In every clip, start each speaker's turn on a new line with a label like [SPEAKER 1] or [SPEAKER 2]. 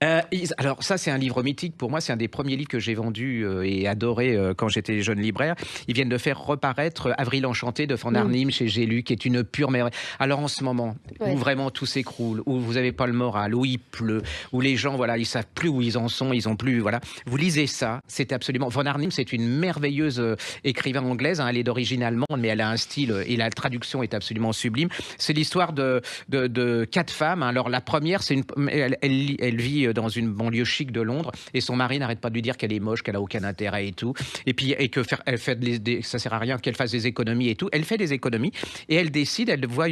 [SPEAKER 1] Alors ça, c'est un livre mythique. Pour moi, c'est un des premiers livres que j'ai vendus et adoré quand j'étais jeune libraire. Ils viennent de faire reparaître Avril enchanté de Van
[SPEAKER 2] Mmh.
[SPEAKER 1] Arnim chez J'ai lu, qui est une pure merveille. Alors en ce moment, où
[SPEAKER 2] Ouais.
[SPEAKER 1] vraiment tout s'écroule, où vous n'avez pas le moral, où il pleut, où les gens, voilà, ils savent plus où ils en sont, ils ont plus, voilà. Vous lisez ça, c'est absolument. Van Arnim, c'est une merveilleuse écrivain anglaise. Hein, elle est d'origine allemande, mais elle a un style et la traduction est absolument sublime. C'est l'histoire de quatre femmes. Hein. Alors la première, elle vit dans une banlieue chic de Londres et son mari n'arrête pas de lui dire qu'elle est moche, qu'elle a aucun intérêt et tout. Et puis elle fait ça sert à rien qu'elle fasse des économies et tout. Elle fait des économies et elle décide, elle voit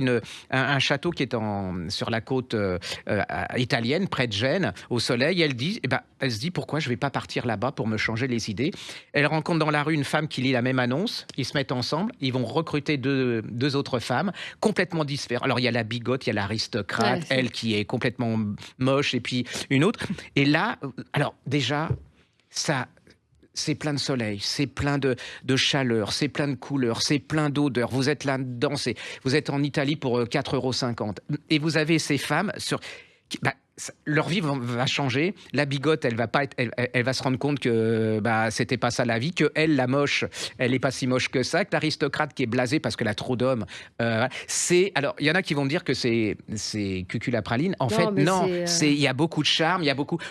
[SPEAKER 1] un château qui est sur la côte italienne, près de Gênes, au soleil. Elle se dit pourquoi je vais pas partir là-bas pour me changer les idées. Elle rencontre dans la rue une femme qui lit la même annonce. Ils se mettent ensemble. Ils vont recruter deux autres femmes complètement différentes. Alors il y a la bigote, il y a l'aristocrate,
[SPEAKER 2] Ouais,
[SPEAKER 1] elle qui est complètement moche, et puis une autre. Et là, alors déjà, ça, c'est plein de soleil, c'est plein de chaleur, c'est plein de couleurs, c'est plein d'odeurs. Vous êtes là-dedans, vous êtes en Italie pour 4,50 €. Et vous avez ces femmes leur vie va changer. La bigote, elle va pas elle va se rendre compte que c'était pas ça la vie, que elle, la moche, elle est pas si moche que ça, que l'aristocrate qui est blasé parce qu'elle a trop d'hommes. Alors il y en a qui vont me dire que c'est cucul-la-praline. En
[SPEAKER 2] non,
[SPEAKER 1] fait,
[SPEAKER 2] mais
[SPEAKER 1] non,
[SPEAKER 2] c'est,
[SPEAKER 1] il y a beaucoup de charme,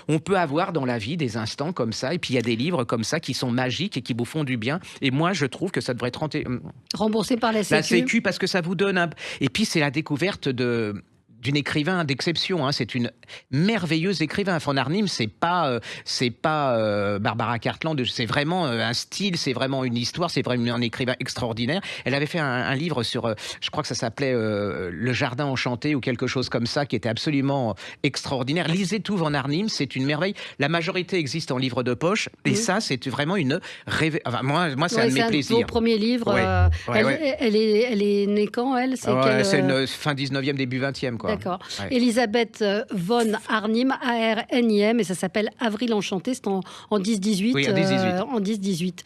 [SPEAKER 1] on peut avoir dans la vie des instants comme ça, et puis il y a des livres comme ça qui sont magiques et qui vous font du bien. Et moi, je trouve que ça devrait être
[SPEAKER 2] remboursé par la
[SPEAKER 1] la
[SPEAKER 2] Sécu.
[SPEAKER 1] Sécu, parce que ça vous donne et puis c'est la découverte d'une écrivain d'exception. Hein. C'est une merveilleuse écrivain. Van Arnim, c'est pas Barbara Cartland. C'est vraiment un style, c'est vraiment une histoire, c'est vraiment un écrivain extraordinaire. Elle avait fait un livre sur, je crois que ça s'appelait Le Jardin enchanté ou quelque chose comme ça, qui était absolument extraordinaire. Lisez tout Van Arnim, c'est une merveille. La majorité existe en livre de poche, et
[SPEAKER 2] Mmh.
[SPEAKER 1] ça, c'est vraiment une révélation. Enfin, moi, c'est un
[SPEAKER 2] Ouais,
[SPEAKER 1] de
[SPEAKER 2] c'est
[SPEAKER 1] mes
[SPEAKER 2] un de vos
[SPEAKER 1] plaisirs.
[SPEAKER 2] premiers livres.
[SPEAKER 1] Ouais, ouais,
[SPEAKER 2] Elle,
[SPEAKER 1] ouais.
[SPEAKER 2] elle est née quand, elle? C'est
[SPEAKER 1] Ah ouais,
[SPEAKER 2] quelle,
[SPEAKER 1] c'est une fin 19e, début 20e, quoi.
[SPEAKER 2] D'accord.
[SPEAKER 1] Ouais.
[SPEAKER 2] Elisabeth von Arnim, Arnim, et ça s'appelle Avril enchanté. C'est en 10-18.
[SPEAKER 1] Oui, à 10-18.
[SPEAKER 2] En 10-18.